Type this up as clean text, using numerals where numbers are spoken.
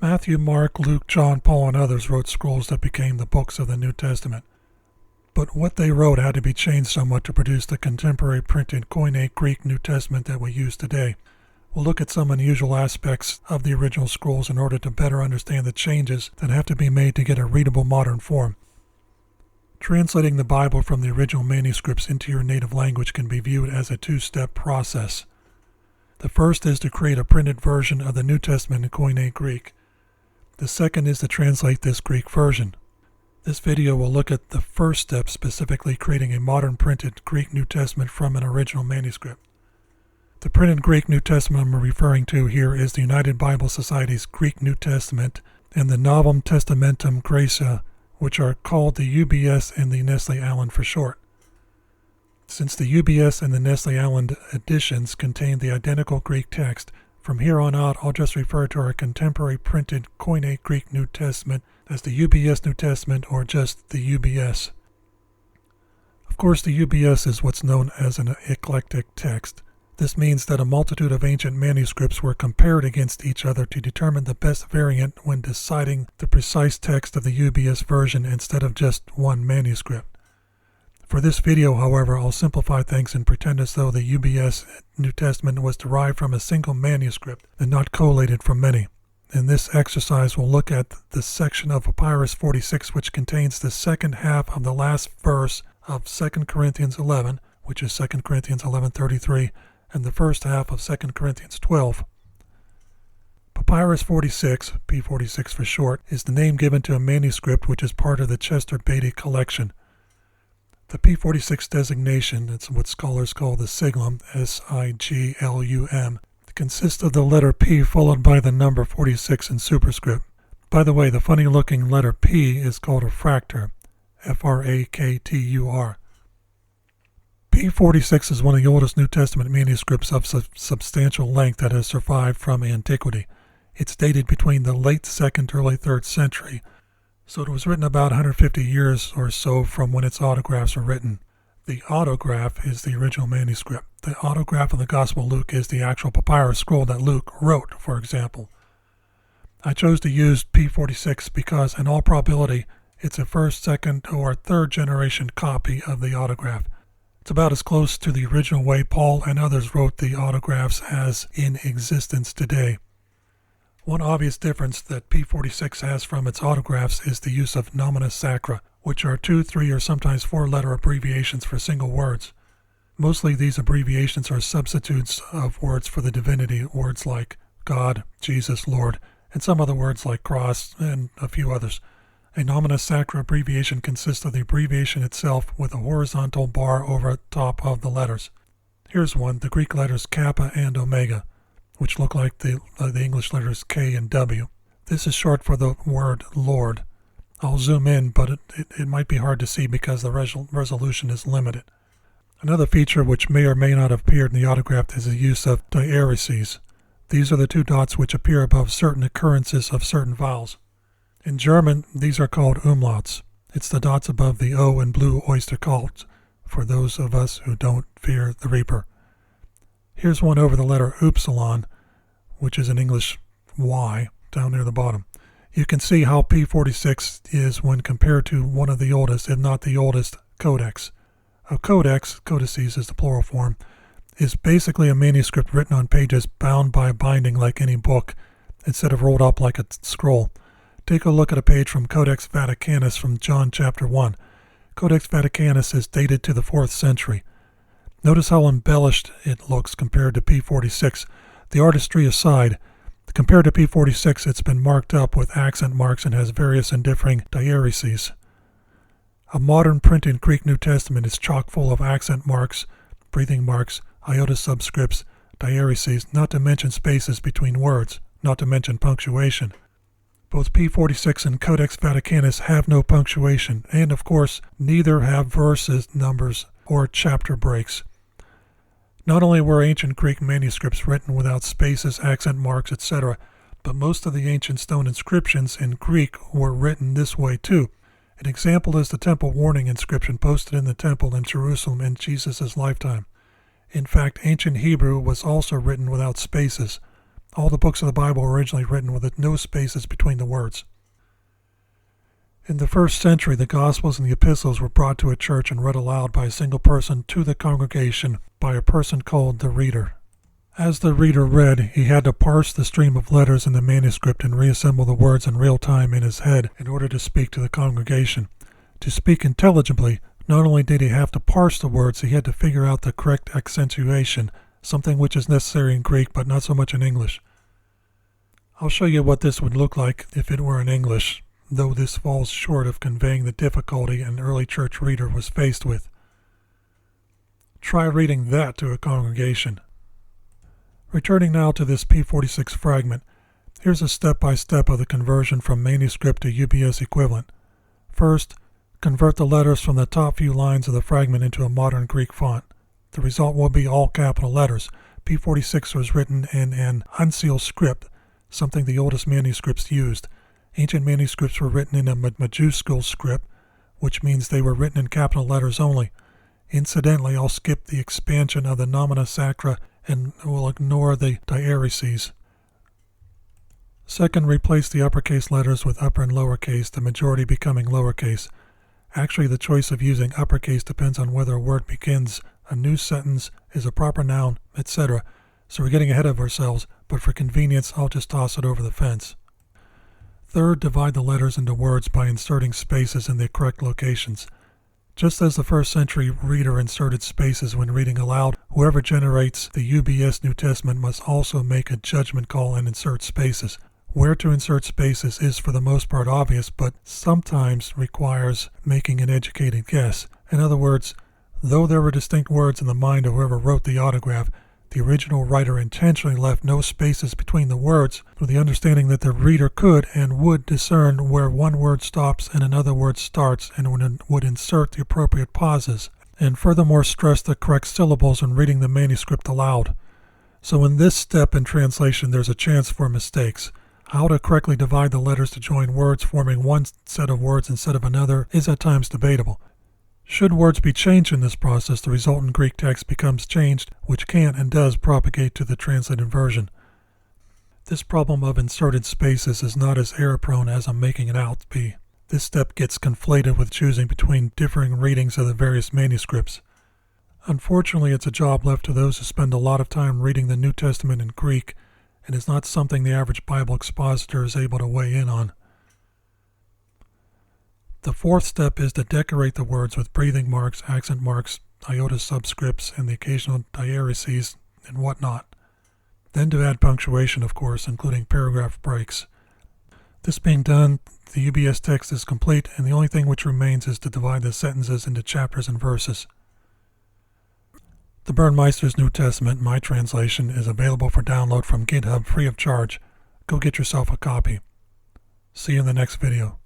Matthew, Mark, Luke, John, Paul, and others wrote scrolls that became the books of the New Testament. But what they wrote had to be changed somewhat to produce the contemporary printed Koine Greek New Testament that we use today. We'll look at some unusual aspects of the original scrolls in order to better understand the changes that have to be made to get a readable modern form. Translating the Bible from the original manuscripts into your native language can be viewed as a two-step process. The first is to create a printed version of the New Testament in Koine Greek. The second is to translate this Greek version. This video will look at the first step, specifically creating a modern printed Greek New Testament from an original manuscript. The printed Greek New Testament I'm referring to here is the United Bible Society's Greek New Testament and the Novum Testamentum Graeca, which are called the UBS and the Nestle Aland for short. Since the UBS and the Nestle Aland editions contain the identical Greek text, from here on out I'll just refer to our contemporary printed Koine Greek New Testament as the UBS New Testament or just the UBS. Of course, the UBS is what's known as an eclectic text. This means that a multitude of ancient manuscripts were compared against each other to determine the best variant when deciding the precise text of the UBS version instead of just one manuscript. For this video, however, I'll simplify things and pretend as though the UBS New Testament was derived from a single manuscript and not collated from many. In this exercise, we'll look at the section of Papyrus 46, which contains the second half of the last verse of 2 Corinthians 11, which is 2 Corinthians 11:33, and the first half of 2 Corinthians 12. Papyrus 46, P46 for short, is the name given to a manuscript which is part of the Chester Beatty collection. The P46 designation, it's what scholars call the siglum, S-I-G-L-U-M, consists of the letter P followed by the number 46 in superscript. By the way, the funny-looking letter P is called a fractur, F-R-A-K-T-U-R. P46 is one of the oldest New Testament manuscripts of substantial length that has survived from antiquity. It's dated between the late 2nd, early 3rd century, so it was written about 150 years or so from when its autographs were written. The autograph is the original manuscript. The autograph of the Gospel of Luke is the actual papyrus scroll that Luke wrote, for example. I chose to use P46 because, in all probability, it's a first, second, or third generation copy of the autograph. It's about as close to the original way Paul and others wrote the autographs as in existence today. One obvious difference that P46 has from its autographs is the use of nomina sacra, which are 2, 3, or sometimes 4-letter abbreviations for single words. Mostly these abbreviations are substitutes of words for the divinity, words like God, Jesus, Lord, and some other words like cross, and a few others. A nomina sacra abbreviation consists of the abbreviation itself with a horizontal bar over top of the letters. Here's one, the Greek letters kappa and omega, which look like the English letters K and W. This is short for the word Lord. I'll zoom in, but it might be hard to see because the resolution is limited. Another feature which may or may not have appeared in the autograph is the use of diaereses. These are the two dots which appear above certain occurrences of certain vowels. In German, these are called umlauts. It's the dots above the O in blue oyster cult, for those of us who don't fear the Reaper. Here's one over the letter upsilon, which is in English Y, down near the bottom. You can see how P46 is when compared to one of the oldest, if not the oldest, codex. A codex, codices is the plural form, is basically a manuscript written on pages bound by a binding like any book, instead of rolled up like a scroll. Take a look at a page from Codex Vaticanus from John chapter 1. Codex Vaticanus is dated to the 4th century. Notice how embellished it looks compared to P46. The artistry aside, compared to P46, it's been marked up with accent marks and has various and differing diaereses. A modern printed Greek New Testament is chock full of accent marks, breathing marks, iota subscripts, diaereses, not to mention spaces between words, not to mention punctuation. Both P46 and Codex Vaticanus have no punctuation, and of course, neither have verses, numbers, or chapter breaks. Not only were ancient Greek manuscripts written without spaces, accent marks, etc., but most of the ancient stone inscriptions in Greek were written this way too. An example is the temple warning inscription posted in the temple in Jerusalem in Jesus' lifetime. In fact, ancient Hebrew was also written without spaces. All the books of the Bible were originally written with no spaces between the words. In the first century, the Gospels and the Epistles were brought to a church and read aloud by a single person to the congregation by a person called the reader. As the reader read, he had to parse the stream of letters in the manuscript and reassemble the words in real time in his head in order to speak to the congregation. To speak intelligibly, not only did he have to parse the words, he had to figure out the correct accentuation, something which is necessary in Greek but not so much in English. I'll show you what this would look like if it were in English, though this falls short of conveying the difficulty an early church reader was faced with. Try reading that to a congregation. Returning now to this P46 fragment, here's a step-by-step of the conversion from manuscript to UBS equivalent. First, convert the letters from the top few lines of the fragment into a modern Greek font. The result will be all capital letters. P46 was written in an unsealed script, something the oldest manuscripts used. Ancient manuscripts were written in a majuscule script, which means they were written in capital letters only. Incidentally, I'll skip the expansion of the nomina sacra and will ignore the diaereses. Second, replace the uppercase letters with upper and lowercase, the majority becoming lowercase. Actually, the choice of using uppercase depends on whether a word begins a new sentence, is a proper noun, etc. So we're getting ahead of ourselves, but for convenience, I'll just toss it over the fence. Third, divide the letters into words by inserting spaces in the correct locations. Just as the first century reader inserted spaces when reading aloud, whoever generates the UBS New Testament must also make a judgment call and insert spaces. Where to insert spaces is for the most part obvious, but sometimes requires making an educated guess. In other words, though there were distinct words in the mind of whoever wrote the autograph, the original writer intentionally left no spaces between the words, with the understanding that the reader could and would discern where one word stops and another word starts, and would insert the appropriate pauses, and furthermore stress the correct syllables when reading the manuscript aloud. So in this step in translation, there's a chance for mistakes. How to correctly divide the letters to join words forming one set of words instead of another is at times debatable. Should words be changed in this process, the resultant Greek text becomes changed, which can and does propagate to the translated version. This problem of inserted spaces is not as error-prone as I'm making it out to be. This step gets conflated with choosing between differing readings of the various manuscripts. Unfortunately, it's a job left to those who spend a lot of time reading the New Testament in Greek, and is not something the average Bible expositor is able to weigh in on. The fourth step is to decorate the words with breathing marks, accent marks, iota subscripts, and the occasional diaereses and whatnot. Then to add punctuation, of course, including paragraph breaks. This being done, the UBS text is complete, and the only thing which remains is to divide the sentences into chapters and verses. The Burmeister's New Testament, my translation, is available for download from GitHub free of charge. Go get yourself a copy. See you in the next video.